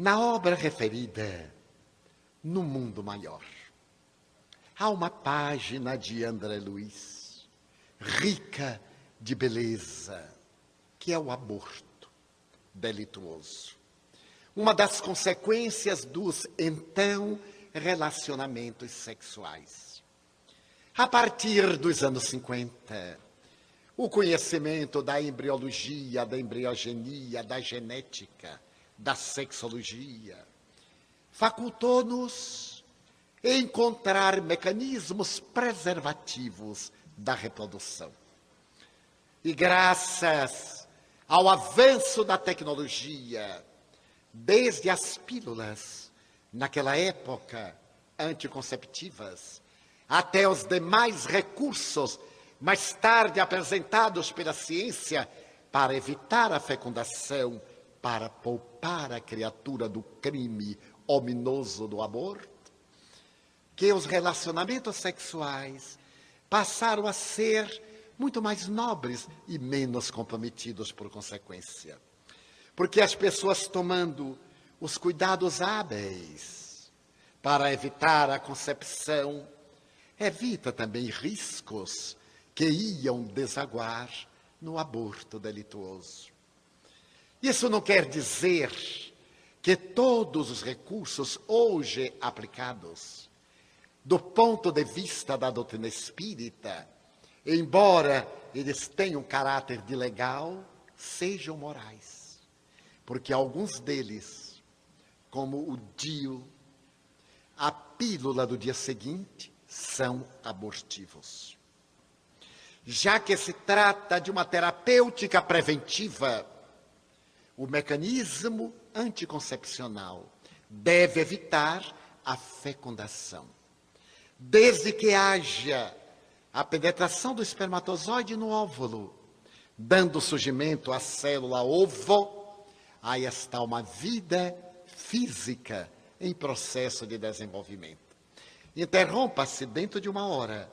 Na obra referida, No Mundo Maior, há uma página de André Luiz, rica de beleza, que é o aborto delituoso. Uma das consequências dos, então, relacionamentos sexuais. A partir dos anos 50, o conhecimento da embriologia, da embriogenia, da genética, da sexologia, facultou-nos encontrar mecanismos preservativos da reprodução. E graças ao avanço da tecnologia, desde as pílulas, naquela época, anticonceptivas, até os demais recursos, mais tarde apresentados pela ciência, para evitar a fecundação, para poupar a criatura do crime ominoso do aborto, que os relacionamentos sexuais passaram a ser muito mais nobres e menos comprometidos por consequência. Porque as pessoas, tomando os cuidados hábeis para evitar a concepção, evita também riscos que iam desaguar no aborto delituoso. Isso não quer dizer que todos os recursos hoje aplicados, do ponto de vista da doutrina espírita, embora eles tenham caráter de legal, sejam morais. Porque alguns deles, como o DIU, a pílula do dia seguinte, são abortivos. Já que se trata de uma terapêutica preventiva, o mecanismo anticoncepcional deve evitar a fecundação, desde que haja a penetração do espermatozoide no óvulo, dando surgimento à célula ovo, aí está uma vida física em processo de desenvolvimento. Interrompa-se dentro de 1 hora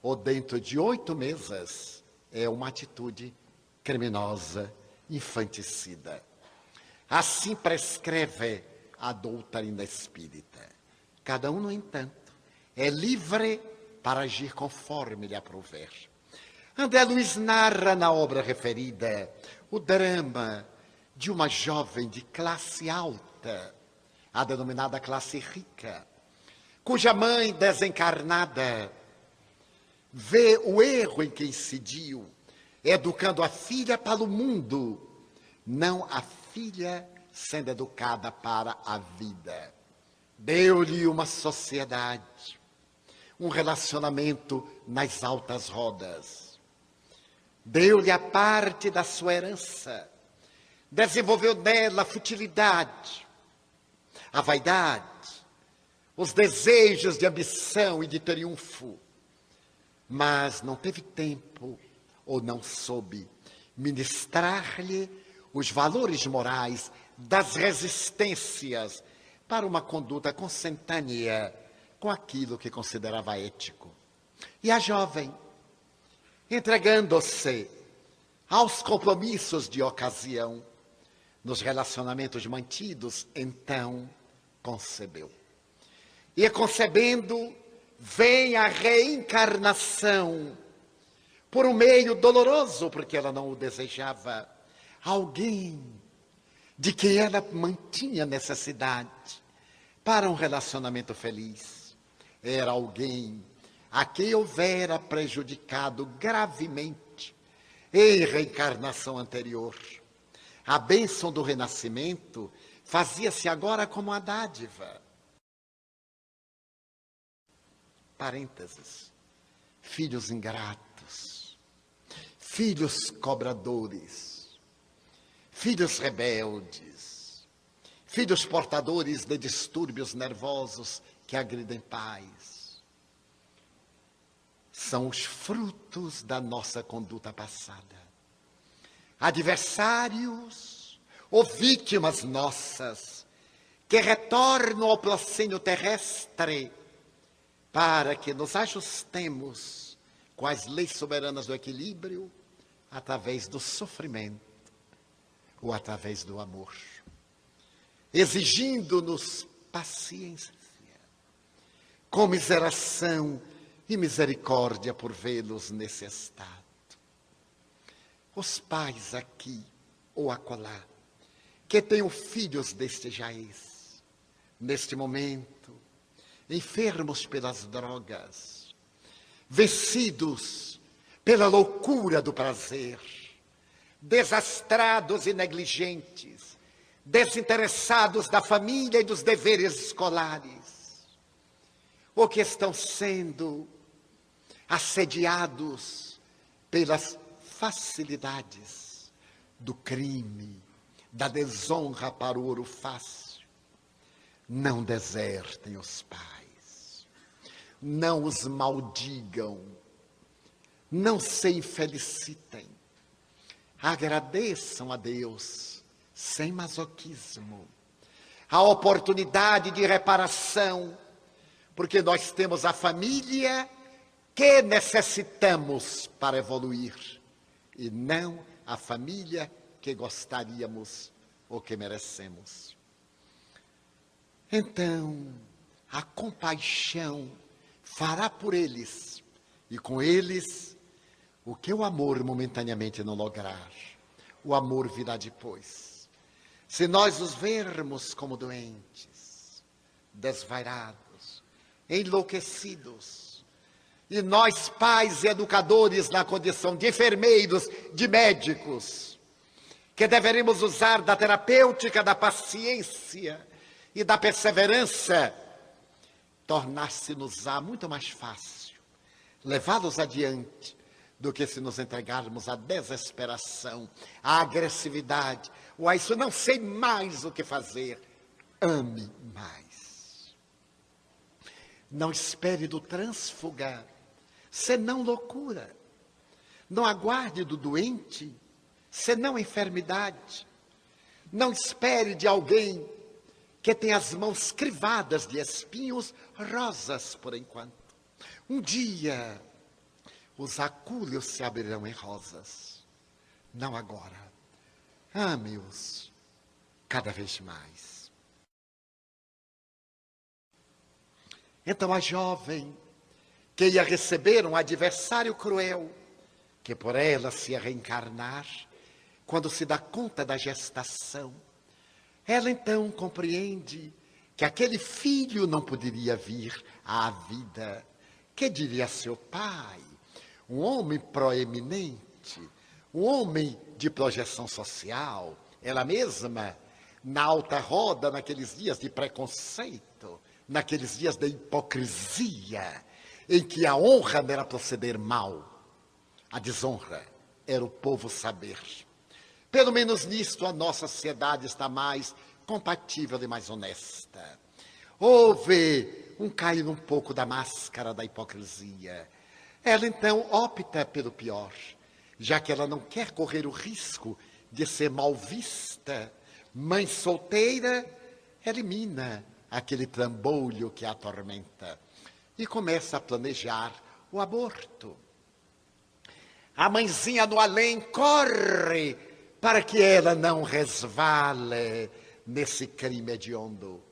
ou dentro de 8 meses, é uma atitude criminosa, infanticida. Assim prescreve a doutrina espírita. Cada um, no entanto, é livre para agir conforme lhe aprouver. André Luiz narra na obra referida o drama de uma jovem de classe alta, a denominada classe rica, cuja mãe desencarnada vê o erro em que incidiu, educando a filha para o mundo, não a filha sendo educada para a vida. Deu-lhe uma sociedade, um relacionamento nas altas rodas. Deu-lhe a parte da sua herança. Desenvolveu nela a futilidade, a vaidade, os desejos de ambição e de triunfo. Mas não teve tempo, ou não soube, ministrar-lhe os valores morais das resistências para uma conduta consentânea com aquilo que considerava ético. E a jovem, entregando-se aos compromissos de ocasião, nos relacionamentos mantidos, então concebeu. E concebendo, vem a reencarnação, por um meio doloroso, porque ela não o desejava, alguém de quem ela mantinha necessidade para um relacionamento feliz. Era alguém a quem houvera prejudicado gravemente em reencarnação anterior. A bênção do renascimento fazia-se agora como uma dádiva. Parênteses. Filhos ingratos, filhos cobradores, filhos rebeldes, filhos portadores de distúrbios nervosos que agridem pais. São os frutos da nossa conduta passada. Adversários ou vítimas nossas que retornam ao placínio terrestre para que nos ajustemos com as leis soberanas do equilíbrio através do sofrimento ou através do amor. exigindo-nos paciência, comiseração e misericórdia por vê-los nesse estado. Os pais aqui ou acolá, que tenham filhos deste jaez, neste momento, enfermos pelas drogas, vencidos pela loucura do prazer, desastrados e negligentes, desinteressados da família e dos deveres escolares, ou que estão sendo assediados pelas facilidades do crime, da desonra para o ouro fácil. Não desertem os pais, não os maldigam, não se infelicitem, agradeçam a Deus sem masoquismo a oportunidade de reparação, porque nós temos a família que necessitamos para evoluir e não a família que gostaríamos ou que merecemos. Então, a compaixão fará por eles e com eles o que o amor momentaneamente não lograr. O amor virá depois. Se nós os vermos como doentes, desvairados, enlouquecidos, e nós, pais e educadores, na condição de enfermeiros, de médicos, que deveríamos usar da terapêutica, da paciência e da perseverança, tornar-se-nos-á muito mais fácil levá-los adiante do que se nos entregarmos à desesperação, à agressividade, ou a isso não sei mais o que fazer. Ame mais. Não espere do trânsfuga, senão loucura. Não aguarde do doente, senão enfermidade. Não espere de alguém que tem as mãos crivadas de espinhos, rosas por enquanto. Um dia, os acúleos se abrirão em rosas. Não agora. Ame-os cada vez mais. Então a jovem que ia receber um adversário cruel, que por ela se ia reencarnar, quando se dá conta da gestação, ela então compreende que aquele filho não poderia vir à vida. Que diria seu pai? Um homem proeminente, um homem de projeção social, ela mesma, na alta roda, naqueles dias de preconceito, naqueles dias de hipocrisia, em que a honra não era proceder mal, a desonra era o povo saber. Pelo menos nisto a nossa sociedade está mais compatível e mais honesta. Houve um cair um pouco da máscara da hipocrisia. Ela então opta pelo pior, já que ela não quer correr o risco de ser mal vista. Mãe solteira elimina aquele trambolho que a atormenta e começa a planejar o aborto. A mãezinha no além corre para que ela não resvale nesse crime hediondo.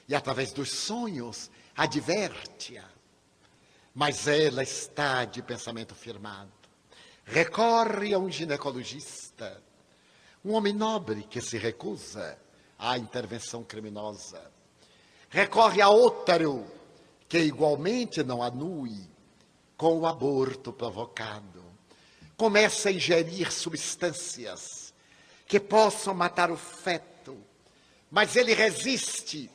E através dos sonhos adverte-a. Mas ela está de pensamento firmado. Recorre a um ginecologista, um homem nobre que se recusa à intervenção criminosa. Recorre a outro que igualmente não anue com o aborto provocado. Começa a ingerir substâncias que possam matar o feto, mas ele resiste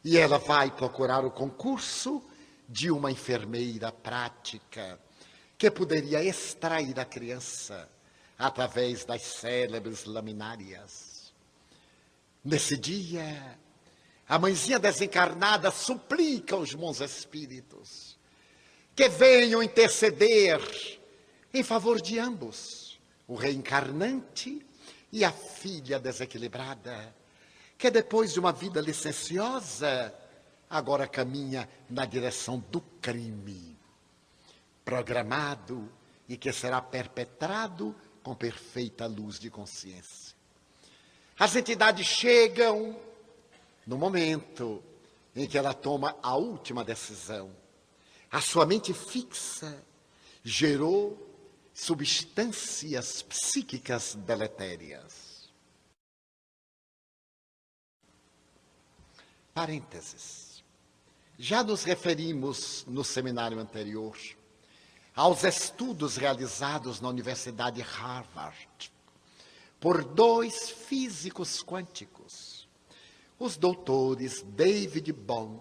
e ela vai procurar o concurso de uma enfermeira prática que poderia extrair a criança através das célebres laminárias. Nesse dia, a mãezinha desencarnada suplica aos bons espíritos que venham interceder em favor de ambos, o reencarnante e a filha desequilibrada, que depois de uma vida licenciosa, agora caminha na direção do crime, programado e que será perpetrado com perfeita luz de consciência. As entidades chegam No momento em que ela toma a última decisão, a sua mente fixa gerou substâncias psíquicas deletérias. Parênteses. Já nos referimos no seminário anterior aos estudos realizados na Universidade Harvard por 2 físicos quânticos, os doutores David Bohm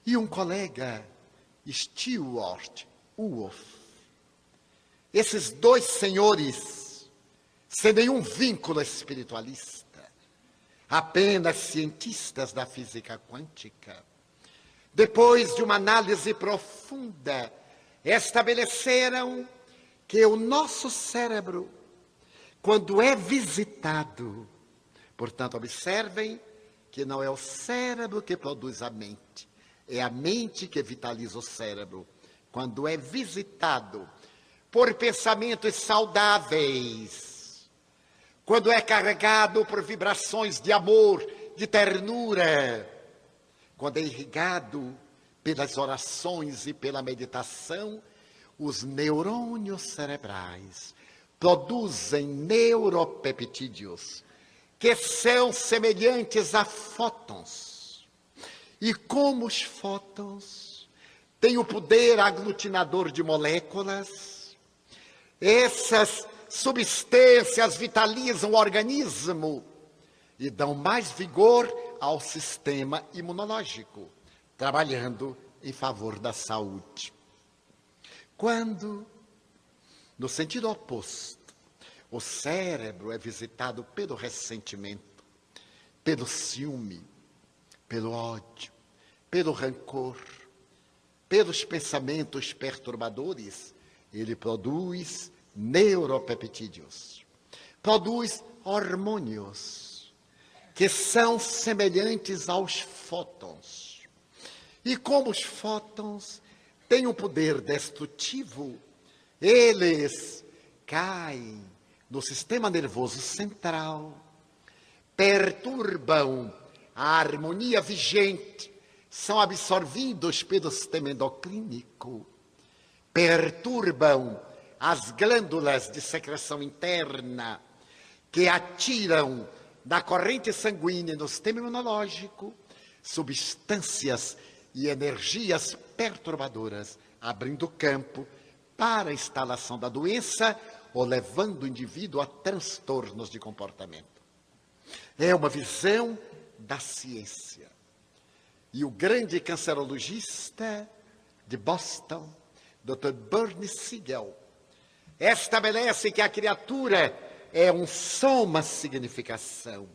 e um colega, Stewart Wolf. Esses 2 senhores, sem nenhum vínculo espiritualista, apenas cientistas da física quântica, depois de uma análise profunda, estabeleceram que o nosso cérebro, quando é visitado, portanto, observem que não é o cérebro que produz a mente, é a mente que vitaliza o cérebro. Quando é visitado por pensamentos saudáveis, quando é carregado por vibrações de amor, de ternura, quando é irrigado pelas orações e pela meditação, os neurônios cerebrais produzem neuropeptídeos, que são semelhantes a fótons. E como os fótons têm o poder aglutinador de moléculas, essas substâncias vitalizam o organismo e dão mais vigor ao sistema imunológico, trabalhando em favor da saúde. Quando, no sentido oposto, o cérebro é visitado pelo ressentimento, pelo ciúme, pelo ódio, pelo rancor, pelos pensamentos perturbadores, ele produz neuropeptídeos, produz hormônios que são semelhantes aos fótons. E como os fótons têm um poder destrutivo, eles caem no sistema nervoso central, perturbam a harmonia vigente, são absorvidos pelo sistema endocrínico, perturbam as glândulas de secreção interna, que atiram da corrente sanguínea no sistema imunológico substâncias e energias perturbadoras, abrindo campo para a instalação da doença ou levando o indivíduo a transtornos de comportamento. É uma visão da ciência. E o grande cancerologista de Boston, Dr. Bernie Siegel, estabelece que a criatura é um soma significação,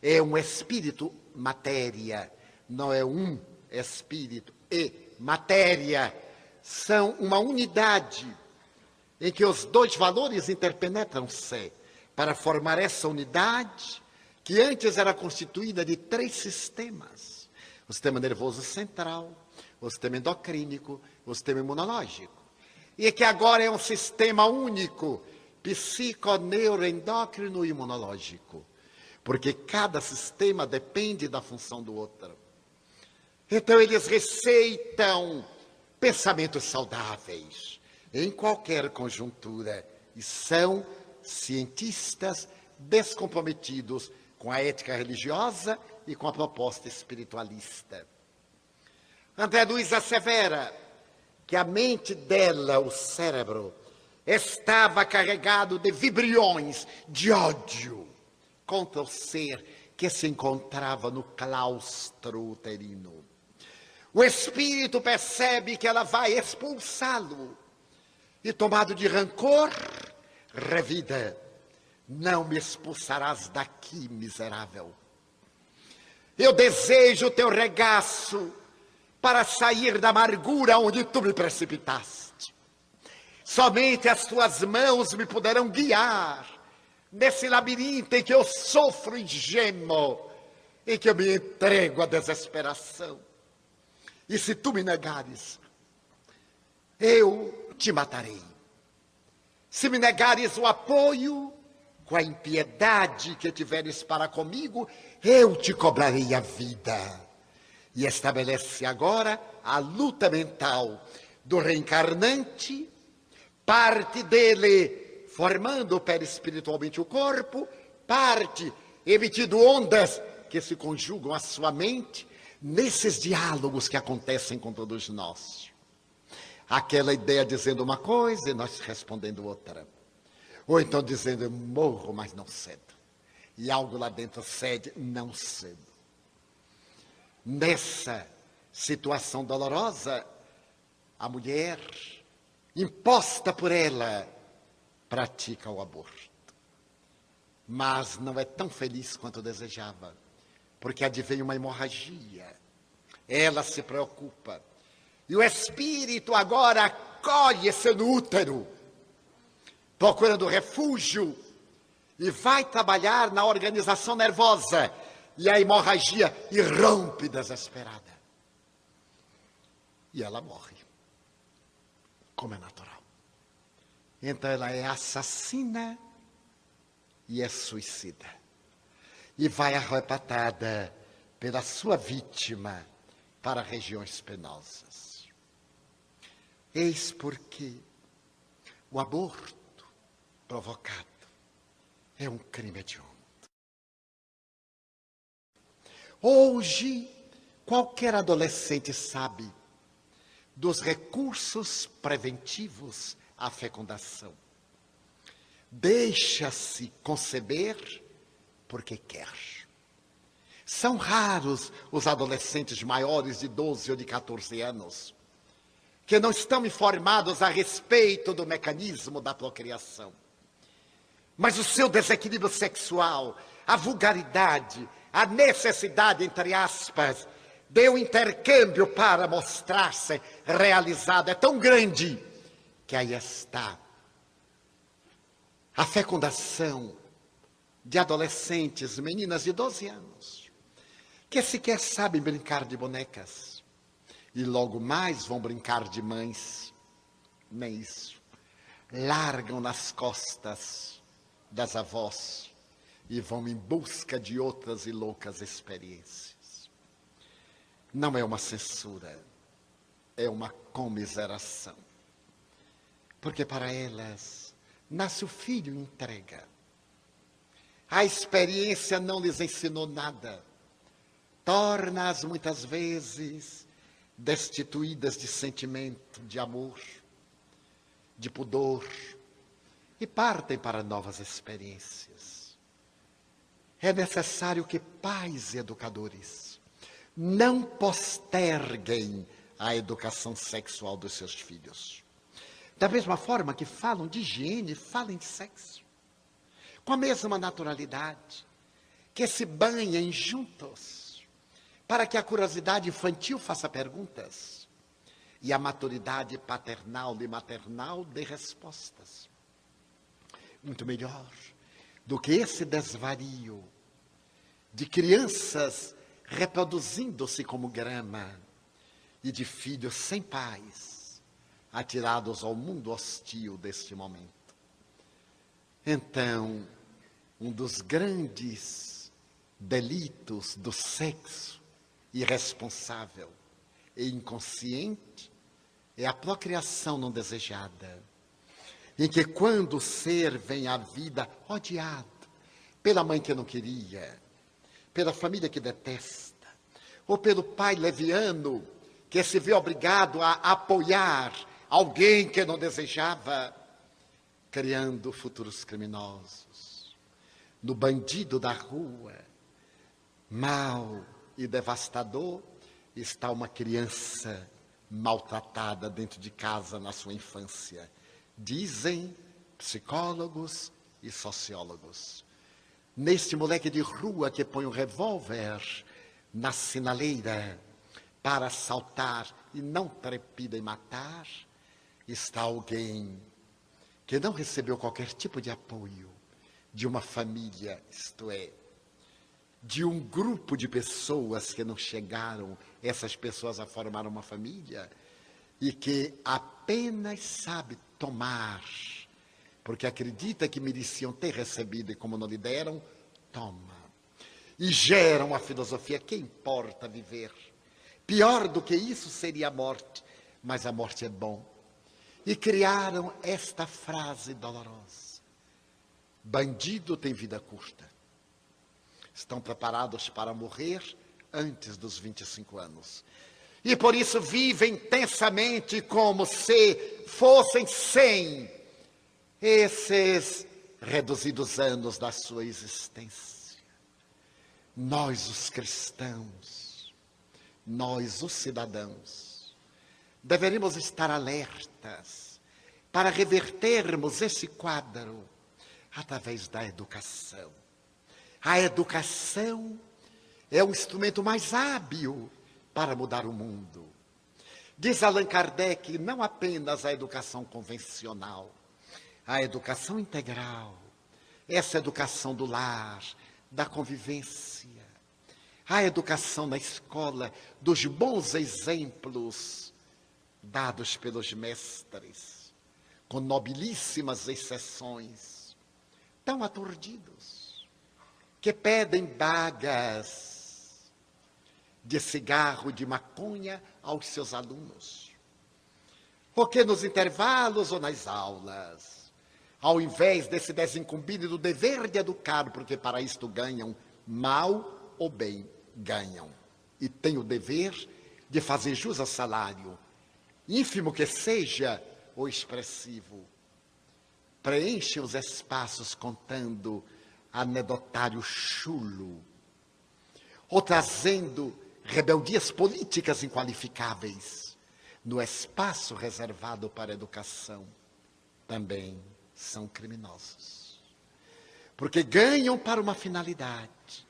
é um espírito matéria, não é um espírito e matéria, são uma unidade em que os 2 valores interpenetram-se para formar essa unidade que antes era constituída de 3 sistemas: o sistema nervoso central, o sistema endocrínico, o sistema imunológico, e que agora é um sistema único, psiconeuroendócrino e imunológico, porque cada sistema depende da função do outro. Então eles receitam pensamentos saudáveis em qualquer conjuntura e são cientistas descomprometidos com a ética religiosa e com a proposta espiritualista. André Luiz assevera que a mente dela, o cérebro, estava carregado de vibriões de ódio contra o ser que se encontrava no claustro uterino. O espírito percebe que ela vai expulsá-lo e, tomado de rancor, revida: não me expulsarás daqui, miserável. Eu desejo o teu regaço para sair da amargura onde tu me precipitaste. Somente as tuas mãos me poderão guiar nesse labirinto em que eu sofro e gemo, em que eu me entrego à desesperação. E se tu me negares, eu te matarei. Se me negares o apoio, com a impiedade que tiveres para comigo, eu te cobrarei a vida. E estabelece agora a luta mental do reencarnante, parte dele formando perispiritualmente o corpo, parte emitindo ondas que se conjugam à sua mente, nesses diálogos que acontecem com todos nós. Aquela ideia dizendo uma coisa e nós respondendo outra. Ou então dizendo, eu morro, mas não cedo. E algo lá dentro cede, não cedo. Nessa situação dolorosa, a mulher, imposta por ela, pratica o aborto. Mas não é tão feliz quanto desejava, porque advém uma hemorragia. Ela se preocupa. E o espírito agora acolhe-se no útero, procurando refúgio, e vai trabalhar na organização nervosa. E a hemorragia irrompe desesperada. E ela morre, como é natural. Então ela é assassina e é suicida. E vai arrebatada pela sua vítima para regiões penosas. Eis porque o aborto provocado é um crime hediondo. Hoje, qualquer adolescente sabe dos recursos preventivos à fecundação. Deixa-se conceber porque quer. São raros os adolescentes maiores de 12 ou de 14 anos que não estão informados a respeito do mecanismo da procriação. Mas o seu desequilíbrio sexual, a vulgaridade, a necessidade, entre aspas, de um intercâmbio para mostrar-se realizado é tão grande que aí está a fecundação de adolescentes, meninas de 12 anos, que sequer sabem brincar de bonecas e logo mais vão brincar de mães. Nem isso. Largam nas costas das avós e vão em busca de outras e loucas experiências. Não é uma censura, é uma comiseração. Porque para elas, nasce o filho e entrega. A experiência não lhes ensinou nada. Torna-as muitas vezes destituídas de sentimento, de amor, de pudor, e partem para novas experiências. É necessário que pais e educadores não posterguem a educação sexual dos seus filhos. Da mesma forma que falam de higiene, falem de sexo. Com a mesma naturalidade, que se banhem juntos, para que a curiosidade infantil faça perguntas e a maturidade paternal e maternal dê respostas. Muito melhor do que esse desvario de crianças reproduzindo-se como grama e de filhos sem pais, atirados ao mundo hostil deste momento. Então, um dos grandes delitos do sexo irresponsável e inconsciente é a procriação não desejada, em que quando o ser vem à vida odiado pela mãe que não queria, pela família que detesta, ou pelo pai leviano que se vê obrigado a apoiar alguém que não desejava, criando futuros criminosos. No bandido da rua, mau e devastador, está uma criança maltratada dentro de casa na sua infância. Dizem psicólogos e sociólogos. Neste moleque de rua que põe um revólver na sinaleira para assaltar e não trepida em matar, está alguém que não recebeu qualquer tipo de apoio de uma família, isto é, de um grupo de pessoas que não chegaram, essas pessoas a formar uma família, e que apenas sabe tomar porque acredita que mereciam ter recebido e como não lhe deram, toma. E geram a filosofia, que importa viver? Pior do que isso seria a morte, mas a morte é bom. E criaram esta frase dolorosa: bandido tem vida curta. Estão preparados para morrer antes dos 25 anos. E por isso vivem intensamente como se fossem 100 esses reduzidos anos da sua existência. Nós, os cristãos, nós, os cidadãos, deveríamos estar alertas para revertermos esse quadro através da educação. A educação é o instrumento mais hábil para mudar o mundo. Diz Allan Kardec, não apenas a educação convencional, a educação integral, essa educação do lar, da convivência, a educação na escola, dos bons exemplos dados pelos mestres, com nobilíssimas exceções, tão aturdidos, que pedem bagas de cigarro, de maconha aos seus alunos. Porque nos intervalos ou nas aulas, ao invés desse desincumbir do dever de educar, porque para isto ganham mal ou bem, ganham. E têm o dever de fazer jus ao salário, ínfimo que seja ou expressivo. Preenchem os espaços contando anedotário chulo, ou trazendo rebeldias políticas inqualificáveis no espaço reservado para a educação. Também são criminosos, porque ganham para uma finalidade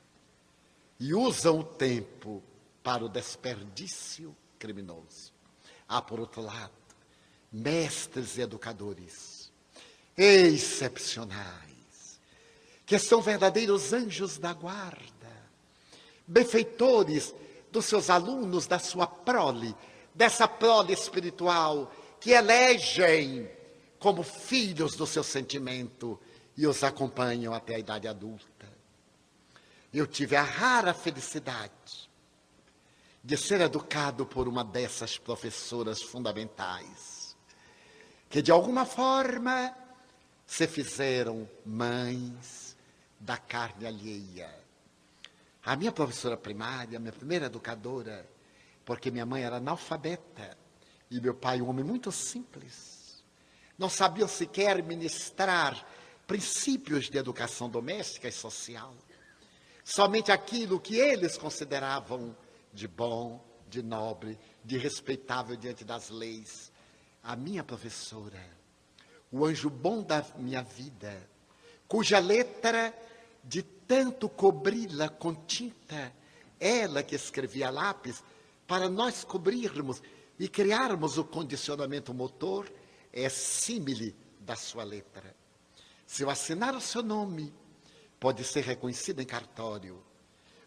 e usam o tempo para o desperdício criminoso. Há, por outro lado, mestres e educadores excepcionais, que são verdadeiros anjos da guarda, benfeitores dos seus alunos, da sua prole, dessa prole espiritual, que elegem como filhos do seu sentimento e os acompanham até a idade adulta. Eu tive a rara felicidade de ser educado por uma dessas professoras fundamentais, que de alguma forma se fizeram mães da carne alheia. A minha professora primária, minha primeira educadora, porque minha mãe era analfabeta e meu pai um homem muito simples, não sabiam sequer ministrar princípios de educação doméstica e social, somente aquilo que eles consideravam de bom, de nobre, de respeitável diante das leis. A minha professora, o anjo bom da minha vida, cuja letra de tanto cobri-la com tinta, ela que escrevia a lápis, para nós cobrirmos e criarmos o condicionamento motor, é símile da sua letra. Se eu assinar o seu nome, pode ser reconhecida em cartório,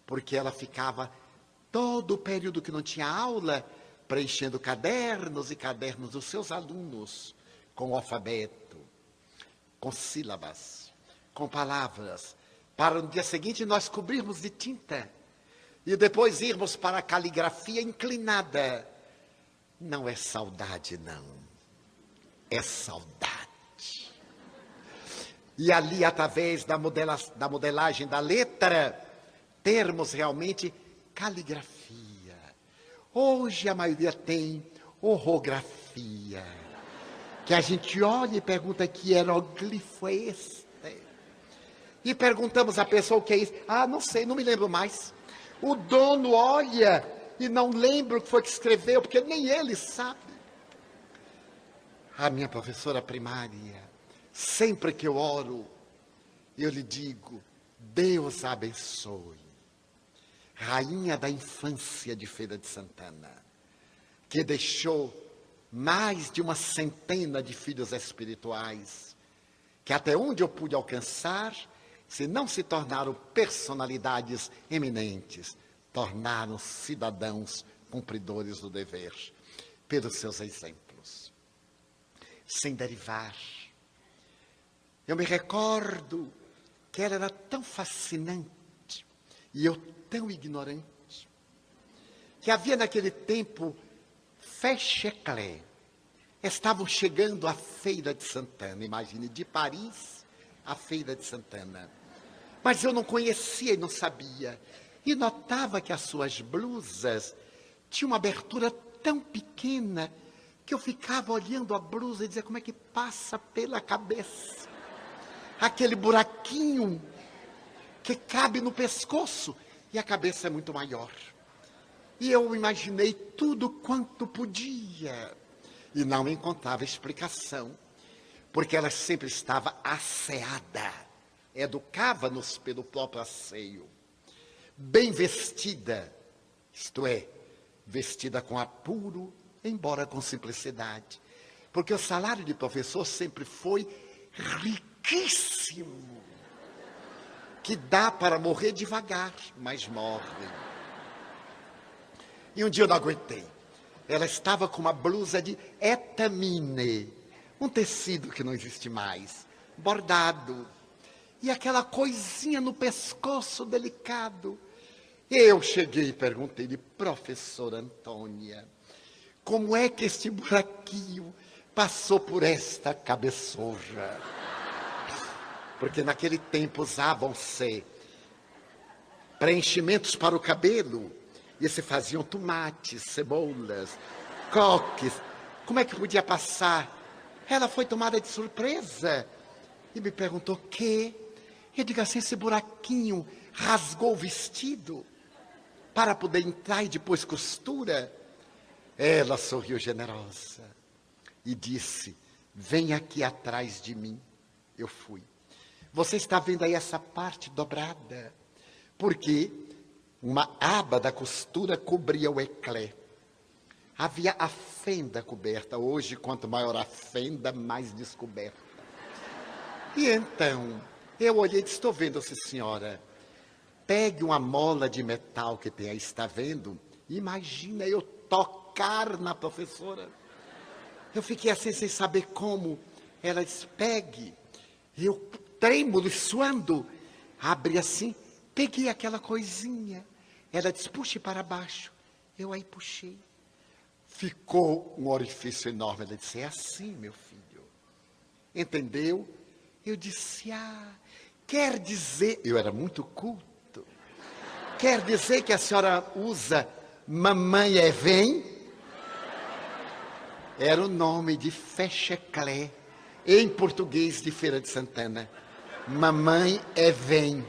porque ela ficava todo o período que não tinha aula, preenchendo cadernos e cadernos dos seus alunos, com o alfabeto, com sílabas, com palavras, para no dia seguinte nós cobrirmos de tinta e depois irmos para a caligrafia inclinada. Não é saudade, não. É saudade. E ali, através da modelagem da letra, termos realmente caligrafia. Hoje a maioria tem orografia, que a gente olha e pergunta que hieróglifo é este? E perguntamos à pessoa o que é isso. Ah, não sei, não me lembro mais. O dono olha e não lembra o que foi que escreveu, porque nem ele sabe. A minha professora primária, sempre que eu oro, eu lhe digo: Deus abençoe. Rainha da infância de Feira de Santana, que deixou mais de uma centena de filhos espirituais, que até onde eu pude alcançar, se não se tornaram personalidades eminentes, tornaram cidadãos cumpridores do dever, pelos seus exemplos. Sem derivar, Eu me recordo que ela era tão fascinante e eu tão ignorante, que havia naquele tempo Fecheclé. Estavam chegando à Feira de Santana, imagine, de Paris à Feira de Santana. Mas eu não conhecia e não sabia. E notava que as suas blusas tinham uma abertura tão pequena que eu ficava olhando a blusa e dizia, como é que passa pela cabeça? Aquele buraquinho que cabe no pescoço e a cabeça é muito maior. E eu imaginei tudo quanto podia e não encontrava explicação, porque ela sempre estava asseada, educava-nos pelo próprio asseio, bem vestida, isto é, vestida com apuro, embora com simplicidade, porque o salário de professor sempre foi riquíssimo, que dá para morrer devagar, mas morre. E um dia eu não aguentei. Ela estava com uma blusa de etamine, um tecido que não existe mais, bordado, e aquela coisinha no pescoço delicado. Eu cheguei e perguntei-lhe, professora Antônia, como é que este buraquinho passou por esta cabeçorra? Porque naquele tempo usavam-se preenchimentos para o cabelo, e se faziam tomates, cebolas, coques. Como é que podia passar? Ela foi tomada de surpresa e me perguntou, o quê? Eu digo assim, esse buraquinho rasgou o vestido para poder entrar e depois costura? Ela sorriu generosa e disse, vem aqui atrás de mim. Eu fui. Você está vendo aí essa parte dobrada? Porque uma aba da costura cobria o eclé. Havia a fenda coberta. Hoje, quanto maior a fenda, mais descoberta. E então, eu olhei e disse, estou vendo, sim, senhora. Pegue uma mola de metal que tem aí, está vendo? Imagina eu tocar na professora. Eu fiquei assim, sem saber como. Ela disse, pegue. Eu, trêmulo e suando, abri assim, peguei aquela coisinha. Ela disse, puxe para baixo. Eu aí puxei. Ficou um orifício enorme. Ela disse, é assim, meu filho. Entendeu? Eu disse, quer dizer... Eu era muito culto. Quer dizer que a senhora usa mamãe é vem? Era o nome de Fecheclé, em português de Feira de Santana. Mamãe é vem.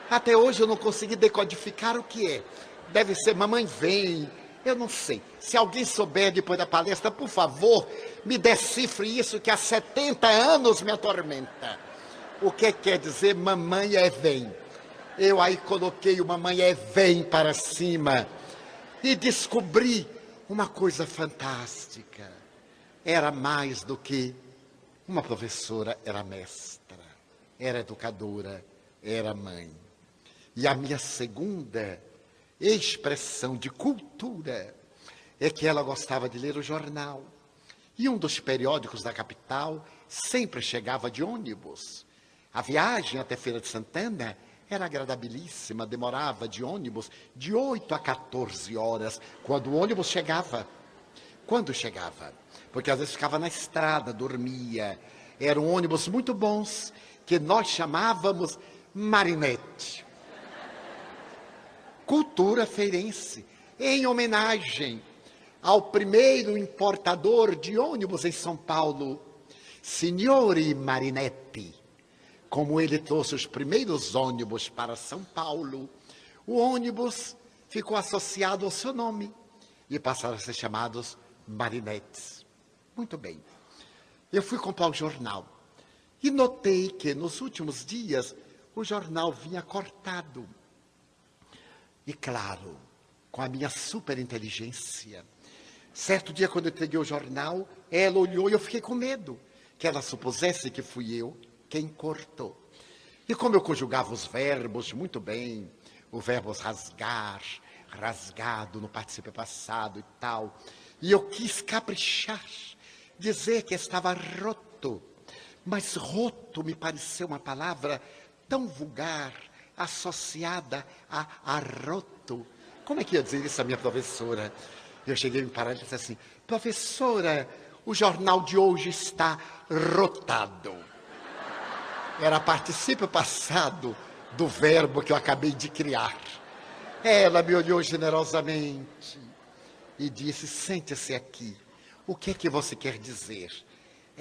Até hoje eu não consegui decodificar o que é. Deve ser mamãe vem, eu não sei. Se alguém souber depois da palestra, por favor, me decifre isso que há 70 anos me atormenta. O que quer dizer mamãe é vem? Eu aí coloquei o mamãe é vem para cima e descobri uma coisa fantástica. Era mais do que uma professora, era mestra, era educadora, era mãe. E a minha segunda expressão de cultura é que ela gostava de ler o jornal. E um dos periódicos da capital sempre chegava de ônibus. A viagem até Feira de Santana era agradabilíssima, demorava de ônibus de 8 a 14 horas, quando o ônibus chegava. Quando chegava? Porque às vezes ficava na estrada, dormia. Eram ônibus muito bons, que nós chamávamos marinete. Cultura feirense, em homenagem ao primeiro importador de ônibus em São Paulo, Signore Marinetti. Como ele trouxe os primeiros ônibus para São Paulo, o ônibus ficou associado ao seu nome e passaram a ser chamados marinetes. Muito bem. Eu fui comprar o jornal e notei que nos últimos dias o jornal vinha cortado. E claro, com a minha superinteligência, certo dia quando eu entreguei o jornal, ela olhou e eu fiquei com medo que ela supusesse que fui eu quem cortou. E como eu conjugava os verbos muito bem, o verbo rasgar, rasgado no particípio passado e tal, e eu quis caprichar, dizer que estava roto, Mas roto me pareceu uma palavra tão vulgar, associada a arroto. Como é que ia dizer isso a minha professora? Eu cheguei a me parar e disse assim: professora, o jornal de hoje está rotado. Era particípio passado do verbo que eu acabei de criar. Ela me olhou generosamente e disse: sente-se aqui. O que é que você quer dizer?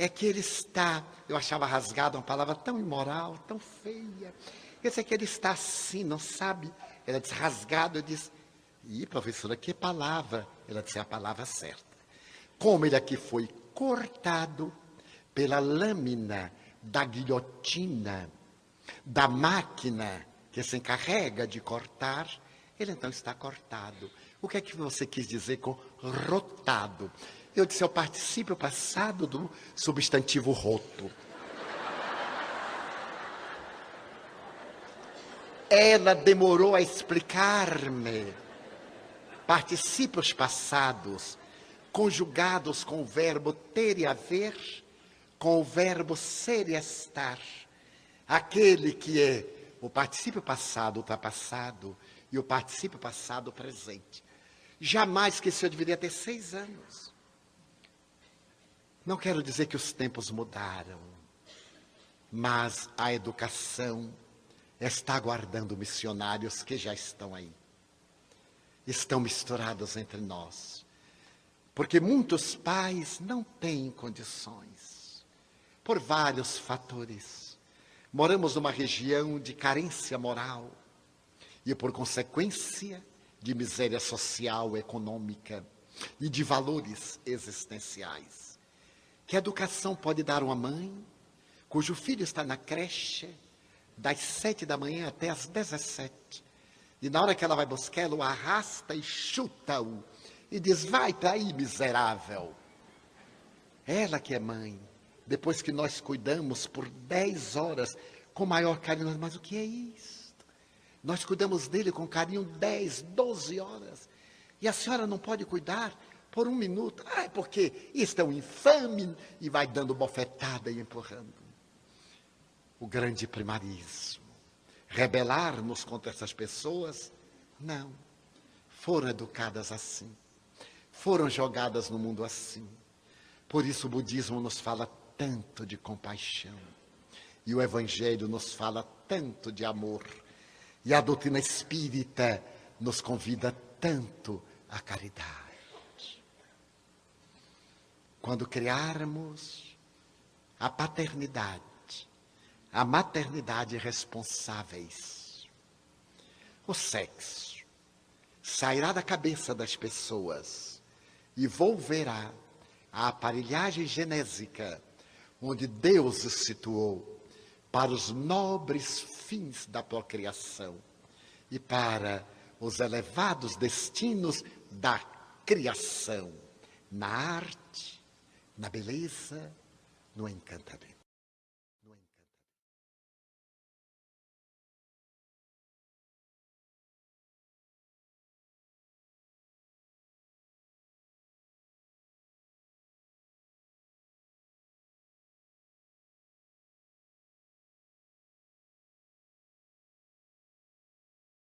É que ele está... Eu achava rasgada uma palavra tão imoral, tão feia. Eu disse: é que ele está assim, não sabe? Ela disse: rasgado. Eu disse: ih, professora, que palavra? Ela disse: é a palavra certa. Como ele aqui foi cortado pela lâmina da guilhotina, da máquina que se encarrega de cortar, ele então está cortado. O que é que você quis dizer com rotado? Eu disse: é o particípio passado do substantivo roto. Ela demorou a explicar-me. Particípios passados, conjugados com o verbo ter e haver, com o verbo ser e estar. Aquele que é o particípio passado ultrapassado e o particípio passado presente. Jamais que eu deveria ter 6 anos. Não quero dizer que os tempos mudaram, mas a educação está aguardando missionários que já estão aí. Estão misturados entre nós. Porque muitos pais não têm condições, por vários fatores. Moramos numa região de carência moral e, por consequência, de miséria social, econômica e de valores existenciais. Que educação pode dar uma mãe cujo filho está na creche das 7 da manhã até as 17. E na hora que ela vai buscá-lo, arrasta e chuta-o e diz: vai para aí, miserável. Ela que é mãe, depois que nós cuidamos por 10 horas com maior carinho, mas o que é isto? Nós cuidamos dele com carinho 10, 12 horas. E a senhora não pode cuidar por 1 minuto. Ah, é porque isto é um infame. E vai dando bofetada e empurrando. O grande primarismo. Rebelar-nos contra essas pessoas? Não. Foram educadas assim. Foram jogadas no mundo assim. Por isso o budismo nos fala tanto de compaixão. E o evangelho nos fala tanto de amor. E a doutrina espírita nos convida tanto à caridade. Quando criarmos a paternidade, a maternidade responsáveis, o sexo sairá da cabeça das pessoas e volverá à aparelhagem genésica onde Deus o situou para os nobres fins da procriação e para os elevados destinos da criação, na arte, na beleza, no encantamento.